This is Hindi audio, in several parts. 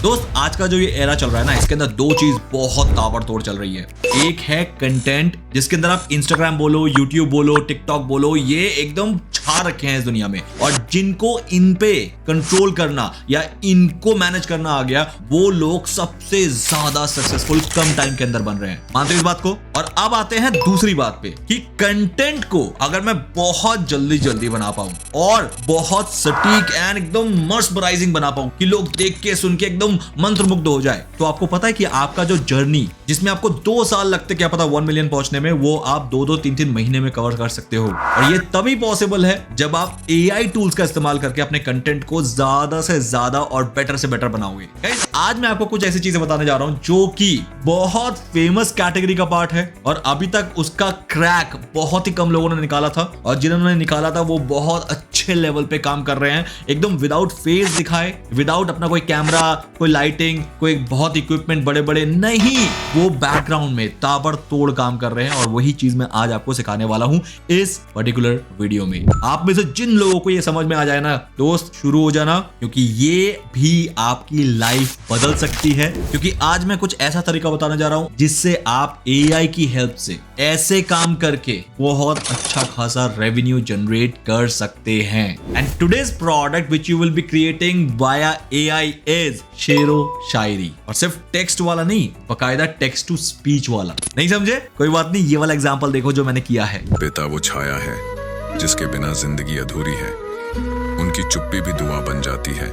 दोस्त आज का जो ये एरा चल रहा है ना, इसके अंदर दो चीज बहुत ताबड़तोड़ चल रही है। एक है कंटेंट, जिसके अंदर आप इंस्टाग्राम बोलो, यूट्यूब बोलो, टिकटॉक बोलो, ये एकदम छा रखे हैं इस दुनिया में। और जिनको इन पे कंट्रोल करना या इनको मैनेज करना आ गया, वो लोग सबसे ज्यादा सक्सेसफुल कम टाइम के अंदर बन रहे हैं। मानते हो इस बात को? और अब आते हैं दूसरी बात पे कि कंटेंट को अगर मैं बहुत जल्दी बना पाऊं और बहुत सटीक एंड एकदम मर्समराइजिंग बना पाऊं कि लोग देख के सुन के एकदम मंत्रमुग्ध हो जाए, तो आपको पता है कि आपका जो जर्नी जिसमें आपको 2 साल लगते, क्या पता 1 मिलियन पहुंचने में, वो आप 2-2, 3-3 महीने में कवर कर सकते हो। और ये तभी पॉसिबल है जब आप AI टूल्स का इस्तेमाल करके अपने कंटेंट को ज्यादा से ज्यादा और बेटर से बेटर बनाओगे। आज मैं आपको कुछ ऐसी चीजें बताने जा रहा हूं जो कि बहुत फेमस कैटेगरी का पार्ट है और अभी तक उसका क्रैक बहुत ही कम लोगों ने निकाला था, और जिन्होंने निकाला था वो बहुत अच्छे लेवल पे काम कर रहे हैं, एकदम विदाउट फेस दिखाए, विदाउट अपना कोई कैमरा, कोई लाइटिंग, कोई बहुत इक्विपमेंट बड़े बड़े नहीं, वो बैकग्राउंड में ताबड़तोड़ काम कर रहे हैं। और वही चीज मैं आज आपको सिखाने वाला हूं इस पर्टिकुलर वीडियो में। आप में से जिन लोगों को ये समझ में आ जाए ना दोस्त, शुरू हो जाना, क्योंकि ये भी आपकी लाइफ बदल सकती है। क्योंकि आज मैं कुछ ऐसा तरीका बताने जा रहा हूं जिससे आप AI की हेल्प से ऐसे काम करके बहुत अच्छा खासा रेवेन्यू जनरेट कर सकते हैं। And today's product which you will be creating via AI is शेरो शायरी। और सिर्फ टेक्स्ट वाला नहीं, बकायदा टेक्स्ट टू स्पीच वाला। नहीं समझे? कोई बात नहीं, ये वाला एग्जांपल देखो जो मैंने किया है। पिता वो छाया है जिसके बिना जिंदगी अधूरी है, उनकी चुप्पी भी दुआ बन जाती है,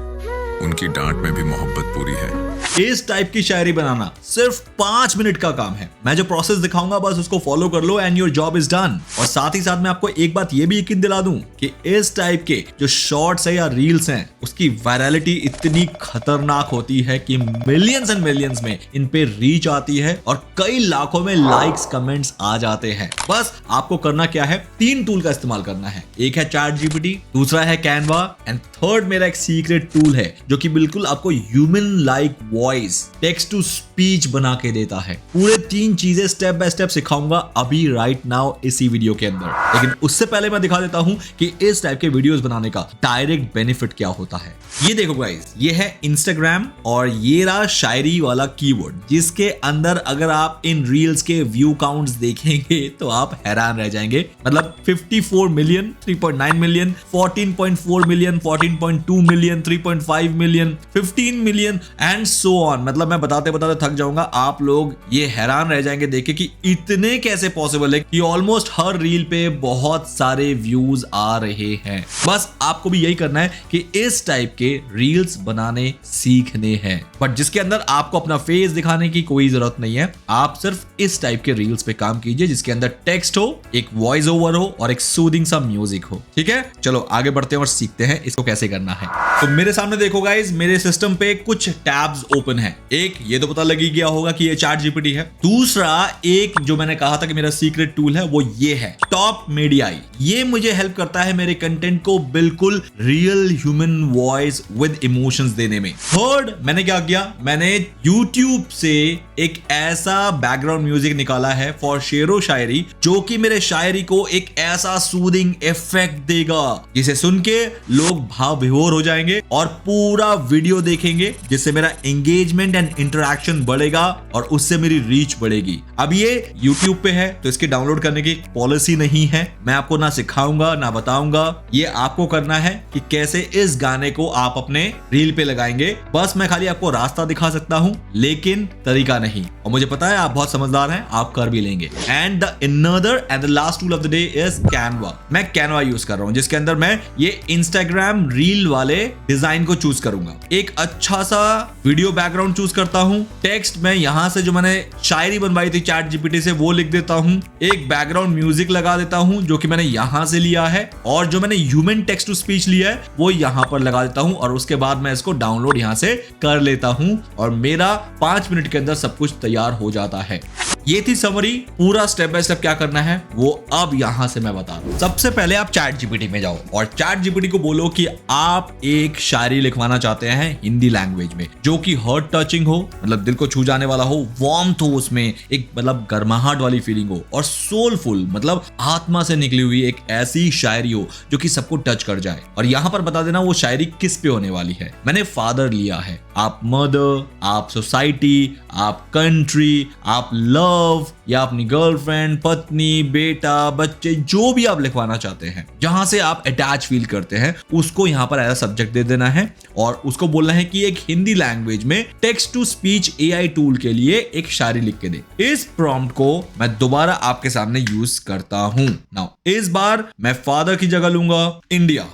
उनकी डांट में भी मोहब्बत पूरी है। इस टाइप की शायरी बनाना सिर्फ 5 मिनट का काम है। मैं जो प्रोसेस दिखाऊंगा बस उसको फॉलो कर लो and your job is done. और साथ ही साथ मैं आपको एक बात ये भी यकीन दिला दूं कि इस टाइप के जो शॉर्ट्स है या रील्स हैं, उसकी वायरलिटी इतनी खतरनाक होती है कि मिलियंस एंड मिलियंस में इन पे रीच आती है और कई लाखों में लाइक्स कमेंट्स आ जाते हैं। बस आपको करना क्या है, 3 टूल का इस्तेमाल करना है। एक है ChatGPT, दूसरा है Canva एंड थर्ड मेरा एक सीक्रेट टूल है जो कि बिल्कुल आपको human like voice, text to speech बना के देता है। पूरे 3 चीजें स्टेप बाय स्टेप सिखाऊंगा अभी राइट नाउ इसी वीडियो के अंदर। लेकिन उससे पहले मैं दिखा देता हूं कि इस टाइप के वीडियोस बनाने का डायरेक्ट बेनिफिट क्या होता है। ये देखो गाइस, ये है इंस्टाग्राम और ये रहा शायरी वाला कीवर्ड, जिसके अंदर अगर आप इन रील्स के व्यू काउंट्स देखेंगे तो आप हैरान रह जाएंगे। मतलब 54 million, 3.9 million, 14.4 million, 14.2 million, 3.5 million, 15 million and so on. मतलब मैं बताते बताते थक जाऊंगा। आप लोग ये हैरान रह जाएंगे देख के कि इतने कैसे पॉसिबल है कि ऑलमोस्ट हर रील पे बहुत सारे व्यूज आ रहे हैं। बस आपको भी यही करना है कि इस टाइप के रील्स बनाने सीखने हैं, बट जिसके अंदर आपको अपना फेस दिखाने की कोई जरूरत नहीं है। आप सिर्फ इस टाइप के रील्स पे काम कीजिए जिसके अंदर टेक्स्ट हो, एक वॉइस ओवर हो और एक सूदिंग सा म्यूजिक हो। ठीक है, चलो आगे बढ़ते हैं और सीखते हैं इसको कैसे करना है। तो मेरे सामने देखो गाइस, मेरे सिस्टम पे कुछ टैब्स ओपन है। एक ये तो पता लगी गया होगा कि ये ChatGPT है। दूसरा एक जो मैंने कहा था कि मेरा सीक्रेट टूल है, वो ये है टॉप मीडियाई। ये मुझे हेल्प करता है मेरे कंटेंट को बिल्कुल real human voice with emotions देने में। थर्ड मैंने क्या किया, मैंने YouTube से एक ऐसा बैकग्राउंड म्यूजिक निकाला है फॉर शेरो शायरी, जो कि मेरे शायरी को एक ऐसा सूदिंग इफेक्ट देगा जिसे सुन के लोग भाव विभोर हो जाएंगे और पूरा वीडियो देखेंगे, जिससे मेरा एंगेजमेंट एंड इंटरेक्शन बढ़ेगा और उससे मेरी रीच बढ़ेगी। अब ये YouTube पे है तो इसकी डाउनलोड करने की पॉलिसी नहीं है। मैं आपको ना सिखाऊंगा ना बताऊंगा, ये आपको करना है कि कैसे इस गाने को आप अपने रील पे लगाएंगे। बस मैं खाली आपको रास्ता दिखा सकता हूं, लेकिन तरीका नहीं। और मुझे पता है आप बहुत समझदार हैं, आप कर भी लेंगे। And the another and the last tool of the day is Canva। मैं Canva यूज कर रहा हूं, जिसके अंदर मैं ये इंस्टाग्राम रील वाले डिजाइन को चूज करूंगा। एक अच्छा सा वीडियो बैकग्राउंड चूज करता हूं। टेक्स्ट में यहां से जो मैंने शायरी बनवाई थी ChatGPT से वो लिख देता हूं। एक बैकग्राउंड म्यूजिक लगा देता हूं जो कि मैंने यहां से लिया है, और जो मैंने ह्यूमन टेक्स्ट टू स्पीच लिया है वो यहां पर लगा देता हूं। और उसके बाद मैं इसको डाउनलोड यहां से कर लेता हूं और मेरा 5 मिनट के अंदर सब कुछ तैयार हो जाता है। ये थी समरी। पूरा स्टेप बाय स्टेप क्या करना है वो अब यहां से मैं बता रहा हूं। सबसे पहले आप ChatGPT में जाओ और ChatGPT को बोलो कि आप एक शायरी लिखवाना चाहते हैं हिंदी लैंग्वेज में, जो कि हार्ट टचिंग हो, मतलब दिल को छू जाने वाला हो, वार्मथ हो, उसमें एक मतलब गर्माहट वाली फीलिंग हो, और सोलफुल मतलब आत्मा से निकली हुई एक ऐसी शायरी हो जो कि सबको टच कर जाए। और यहां पर बता देना वो शायरी किस पे होने वाली है। मैंने फादर लिया है आप मदर, आप सोसाइटी, आप कंट्री, आप लव, या अपनी गर्लफ्रेंड, पत्नी, बेटा, बच्चे, जो भी आप लिखवाना चाहते हैं, जहां से आप अटैच फील करते हैं, उसको यहां पर एज अ सब्जेक्ट दे देना है और उसको बोलना है कि एक हिंदी लैंग्वेज में text to speech AI tool के लिए एक शायरी लिख के दे। इस प्रॉम्प्ट को मैं दोबारा आपके सामने यूज करता हूं। नाउ इस बार मैं फादर की जगह लूंगा इंडिया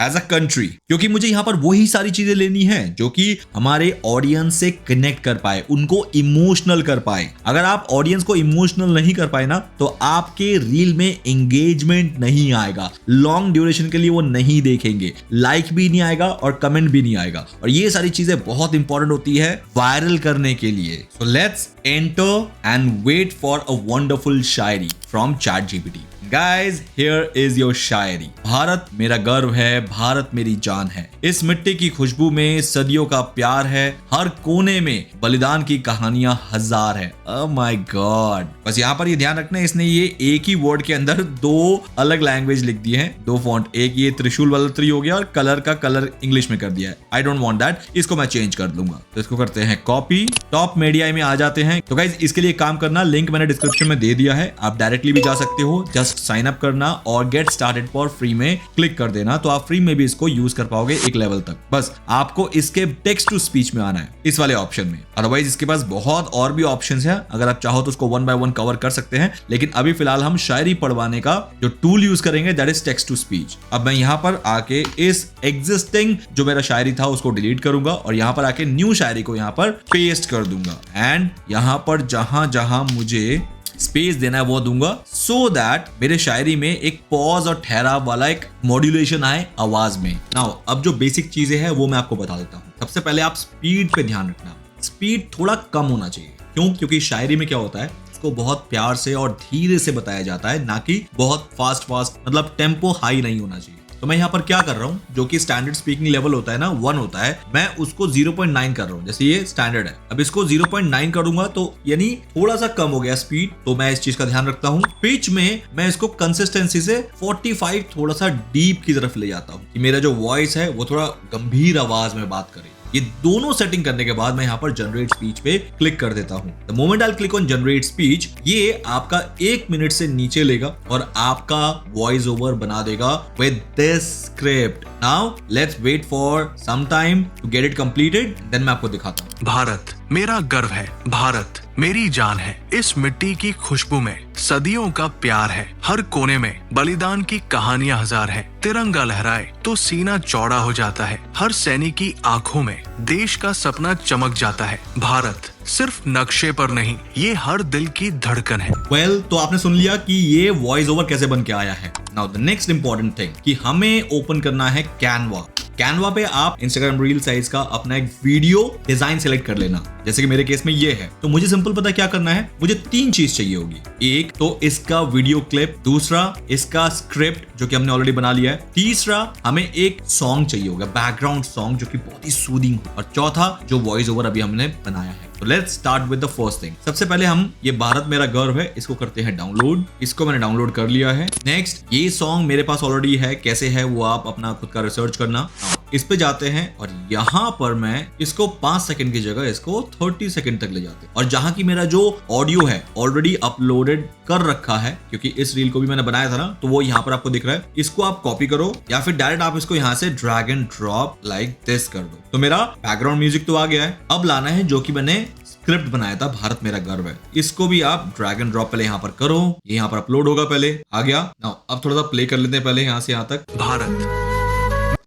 एज अ कंट्री, क्योंकि मुझे यहां पर वही सारी चीजें लेनी है जो कि हमारे ऑडियंस से कनेक्ट कर पाए, उनको इमोशनल कर पाए। अगर आप ऑडियंस को इमोशनल नहीं कर पाए ना, तो आपके रील में एंगेजमेंट नहीं आएगा, लॉन्ग ड्यूरेशन के लिए वो नहीं देखेंगे, लाइक भी नहीं आएगा और कमेंट भी नहीं आएगा। और ये सारी चीजें बहुत इंपॉर्टेंट होती है वायरल करने के लिए। So let's enter and wait for a wonderful shayari from ChatGPT। Guys, here is your shayari. Bharat मेरा गर्व है, भारत मेरी जान है, इस मिट्टी की खुशबू में सदियों का प्यार है, हर कोने में बलिदान की कहानियां हजार है। Oh my God! बस यहाँ पर ये ध्यान रखना है, इसने ये एक ही वर्ड के अंदर दो अलग लैंग्वेज लिख दी है, दो फॉन्ट, एक ये त्रिशूल वाला त्रि हो गया और कलर का कलर इंग्लिश में कर दिया है। आई डोंट वांट दैट, इसको मैं चेंज कर दूंगा। तो इसको करते हैं कॉपी, टॉप मीडिया में आ जाते हैं। तो गाइज इसके लिए काम करना, लिंक मैंने डिस्क्रिप्शन में दे दिया है, आप डायरेक्टली भी जा सकते हो, जस्ट साइन अप करना और गेट स्टार्टेड फॉर फ्री में क्लिक कर देना, तो आप फ्री में भी इसको यूज कर पाओगे एक लेवल तक। बस आपको इसके टेक्स्ट टू स्पीच में आना है, इस वाले ऑप्शन में। अदरवाइज इसके पास बहुत और भी ऑप्शंस हैं, अगर आप चाहो तो उसको 1 by 1 कवर कर सकते हैं, लेकिन अभी फिलहाल हम शायरी पढ़वाने का जो टूल यूज करेंगे that is text to speech. अब मैं यहाँ पर आके इस एग्जिस्टिंग जो मेरा शायरी था उसको डिलीट करूंगा और यहाँ पर आके न्यू शायरी को यहाँ पर पेस्ट कर दूंगा एंड यहाँ पर जहां जहां मुझे स्पेस देना है वो दूंगा, सो दैट मेरे शायरी में एक पॉज और ठहराव वाला एक मॉड्यूलेशन आए आवाज में। नाउ अब जो बेसिक चीजें हैं वो मैं आपको बता देता हूँ। सबसे पहले आप स्पीड पे ध्यान रखना, स्पीड थोड़ा कम होना चाहिए। क्यों? क्योंकि शायरी में क्या होता है, उसको बहुत प्यार से और धीरे से बताया जाता है, ना कि बहुत फास्ट, मतलब टेम्पो हाई नहीं होना चाहिए। तो मैं यहाँ पर क्या कर रहा हूँ, जो कि स्टैंडर्ड स्पीकिंग लेवल होता है ना 1 होता है, मैं उसको 0.9 कर रहा हूँ। जैसे ये स्टैंडर्ड है, अब इसको 0.9 करूंगा तो यानी थोड़ा सा कम हो गया स्पीड, तो मैं इस चीज का ध्यान रखता हूँ। पिच में मैं इसको कंसिस्टेंसी से 45 थोड़ा सा डीप की तरफ ले जाता हूँ कि मेरा जो वॉइस है वो थोड़ा गंभीर आवाज में बात करे। ये दोनों सेटिंग करने के बाद मैं यहाँ पर जनरेट स्पीच पे क्लिक कर देता हूँ। The moment I click on generate speech, ये आपका 1 मिनट से नीचे लेगा और आपका वॉइस ओवर बना देगा with this script. Now let's wait for some time to get it completed, then मैं आपको दिखाता हूँ। भारत मेरा गर्व है, भारत मेरी जान है, इस मिट्टी की खुशबू में सदियों का प्यार है, हर कोने में बलिदान की कहानियां हजार है। तिरंगा लहराए तो सीना चौड़ा हो जाता है, हर सैनिक की आंखों में देश का सपना चमक जाता है। भारत सिर्फ नक्शे पर नहीं, ये हर दिल की धड़कन है। वेल, तो आपने सुन लिया कि ये वॉइस ओवर कैसे बन के आया है। Now the next important thing कि हमें ओपन करना है कैनवा। कैनवा पे आप इंस्टाग्राम रील साइज का अपना एक वीडियो डिजाइन सेलेक्ट कर लेना, जैसे कि मेरे केस में ये है। तो मुझे सिंपल पता क्या करना है, मुझे 3 चीज चाहिए होगी। एक तो इसका वीडियो क्लिप, दूसरा इसका स्क्रिप्ट जो कि हमने ऑलरेडी बना लिया है, तीसरा हमें एक सॉन्ग चाहिए होगा, बैकग्राउंड सॉन्ग जो कि बहुत ही सूदिंग हो, और चौथा जो वॉइस ओवर अभी हमने बनाया है। तो let's start with the first thing. सबसे पहले हम ये भारत मेरा गर्व है इसको करते हैं डाउनलोड। इसको मैंने डाउनलोड कर लिया है। नेक्स्ट, ये सॉन्ग मेरे पास ऑलरेडी है, कैसे है वो आप अपना खुद का रिसर्च करना। इस पे जाते हैं और यहाँ पर मैं इसको 5 सेकंड की जगह इसको 30 सेकंड तक ले जाते हैं। और जहां की मेरा जो ऑडियो है ऑलरेडी अपलोडेड कर रखा है, क्योंकि इस रील को भी मैंने बनाया था ना, तो वो यहाँ पर आपको दिख रहा है। इसको आप कॉपी करो या फिर डायरेक्ट आप इसको यहाँ से drag and drop like this कर दो। तो मेरा बैकग्राउंड म्यूजिक तो आ गया है। अब लाना है जो कि मैंने स्क्रिप्ट बनाया था, भारत मेरा गर्व है, इसको भी आप ड्रैग एंड ड्रॉप पहले यहाँ पर करो, ये यहाँ पर अपलोड होगा। पहले आ गया। नाउ अब थोड़ा सा प्ले कर लेते हैं पहले यहाँ से यहाँ तक। भारत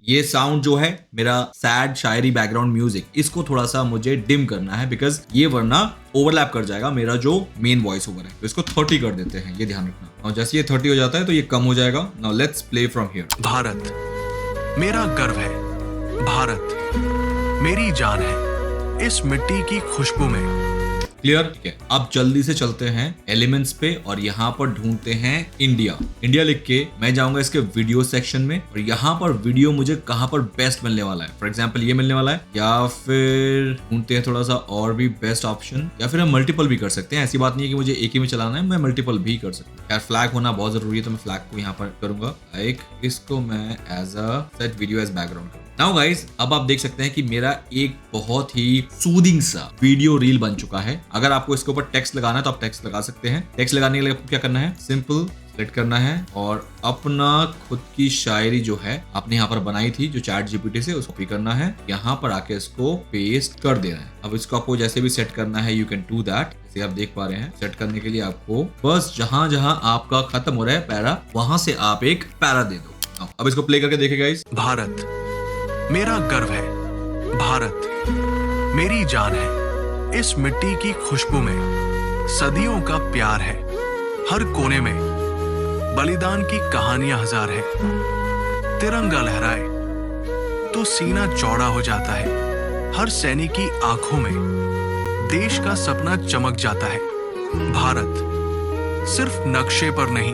ये साउंड जो है मेरा सैड शायरी बैकग्राउंड म्यूजिक, इसको थोड़ा सा मुझे डिम करना है, बिकॉज ये वरना ओवरलैप कर जाएगा मेरा जो मेन वॉइस ओवर है। तो इसको 30 कर देते हैं, ये ध्यान रखना। और जैसे ये 30 हो जाता है तो ये कम हो जाएगा। Now let's play from here. Bharat मेरा गर्व है, भारत मेरी जान है, इस मिट्टी की खुशबू में क्लियर? ठीक है, अब जल्दी से चलते हैं एलिमेंट्स पे और यहाँ पर ढूंढते हैं इंडिया। इंडिया लिख के मैं जाऊंगा इसके वीडियो सेक्शन में और यहाँ पर वीडियो मुझे कहाँ पर बेस्ट मिलने वाला है। फॉर एग्जाम्पल ये मिलने वाला है, या फिर ढूंढते हैं थोड़ा सा और भी बेस्ट ऑप्शन, या फिर हम मल्टीपल भी कर सकते हैं। ऐसी बात नहीं है कि मुझे एक ही में चलाना है, मैं मल्टीपल भी कर सकता हूँ। यार फ्लैग होना बहुत जरूरी है, तो मैं फ्लैग को यहाँ पर करूंगा। एक इसको मैं as a set video as background करूंगा। नाउ गाइस, अब आप देख सकते हैं कि मेरा एक बहुत ही सूदिंग सा वीडियो रील बन चुका है। अगर आपको इसके ऊपर टेक्स्ट लगाना है तो आप टेक्स्ट लगा सकते हैं। टेक्स्ट लगाने के लिए आपको क्या करना है, सिंपल सेलेक्ट करना है और अपना खुद की शायरी जो है आपने यहाँ पर बनाई थी जो चैट जीपीटी से, उसको कॉपी करना है, यहाँ पर आके इसको पेस्ट कर देना है। अब इसको आपको जैसे भी सेट करना है, यू कैन डू दैट। जैसे आप देख पा रहे हैं, सेट करने के लिए आपको बस जहां जहां आपका खत्म हो रहा है पैरा, वहां से आप एक पैरा दे दो। अब इसको प्ले करके देखें गाइस। भारत मेरा गर्व है, भारत मेरी जान है। इस मिट्टी की खुशबू में सदियों का प्यार है। हर कोने में बलिदान की कहानियां हजार है। तिरंगा लहराए तो सीना चौड़ा हो जाता है। हर सैनिक की आंखों में देश का सपना चमक जाता है। भारत सिर्फ नक्शे पर नहीं।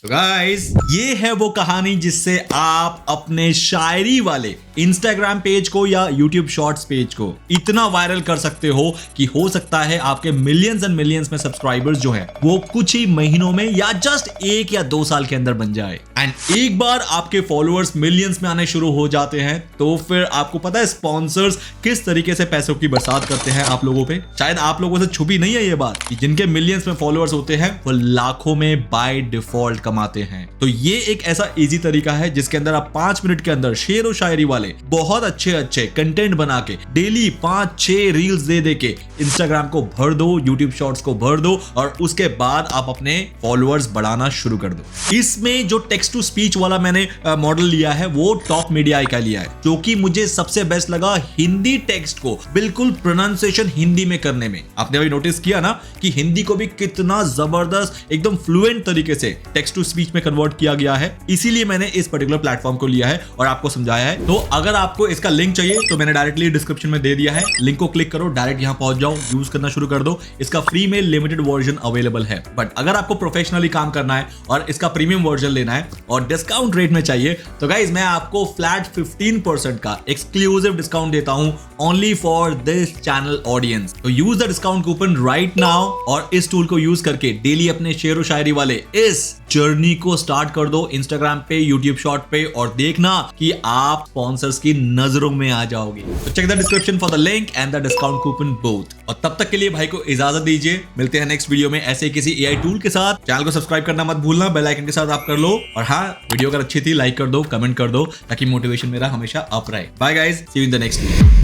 गाइस, ये है वो कहानी जिससे आप अपने शायरी वाले इंस्टाग्राम पेज को या यूट्यूब शॉर्ट्स पेज को इतना वायरल कर सकते हो कि हो सकता है आपके मिलियंस एंड मिलियंस में सब्सक्राइबर्स जो है वो कुछ ही महीनों में या जस्ट 1 या 2 साल के अंदर बन जाए। एंड एक बार आपके फॉलोअर्स मिलियंस में आने शुरू हो जाते हैं तो फिर आपको पता है स्पॉन्सर्स किस तरीके से पैसों की बरसात करते हैं आप लोगों पे। शायद आप लोगों से छुपी नहीं है ये बात कि जिनके मिलियंस में फॉलोअर्स होते हैं वो लाखों में बाय डिफॉल्ट कमाते हैं। तो ये एक ऐसा इजी तरीका है जिसके अंदर आप 5 मिनट के अंदर शेर और शायरी वाले बहुत अच्छे कंटेंट बना के डेली 5-6 रील्स दे के इंस्टाग्राम को भर दो, यूट्यूब शॉर्ट्स को भर दो और उसके बाद आप अपने फॉलोअर्स बढ़ाना शुरू कर दो। इसमें जो टेक्स्ट टू स्पीच वाला मैंने मॉडल लिया है वो टॉप मीडिया का लिया है, जो कि मुझे सबसे बेस्ट लगा हिंदी टेक्स्ट को बिल्कुल प्रोनाउंसिएशन हिंदी में करने में। आपने अभी नोटिस किया ना कि हिंदी को भी कितना जबरदस्त एकदम फ्लुएंट तरीके से टेक्स्ट टू स्पीच में कन्वर्ट किया गया है। इसीलिए मैंने इस पर्टिकुलर प्लेटफॉर्म को लिया है और आपको समझाया है। तो अगर आपको इसका लिंक चाहिए तो मैंने डायरेक्टली डिस्क्रिप्शन में दे दिया है, लिंक को क्लिक करो, डायरेक्ट यहां पहुंच जाओ, यूज करना शुरू कर दो। इसका फ्री में लिमिटेड वर्जन अवेलेबल है, बट अगर आपको प्रोफेशनली काम करना है और इसका प्रीमियम वर्जन लेना है और डिस्काउंट रेट में चाहिए तो गाइज मैं आपको फ्लैट 15% का एक्सक्लूसिव डिस्काउंट देता हूं only for this channel audience. तो use the discount coupon right now और इस टूल को यूज करके डेली अपने शेर व शायरी वाले इस जर्नी को स्टार्ट कर दो इंस्टाग्राम पे, यूट्यूब शॉर्ट पे और देखना कि आप स्पॉन्सर्स की नजरों में आ जाओगे। तो check the description for the link and the discount coupon both. और तब तक के लिए भाई को इजाजत दीजिए, मिलते हैं नेक्स्ट वीडियो में ऐसे किसी एआई टूल के साथ। चैनल को सब्सक्राइब करना मत भूलना, बेल आइकन के साथ आप कर लो और हाँ, वीडियो अगर अच्छी थी लाइक कर दो, कमेंट कर दो ताकि मोटिवेशन मेरा हमेशा अप रहे। Bye guys, see you in the next video.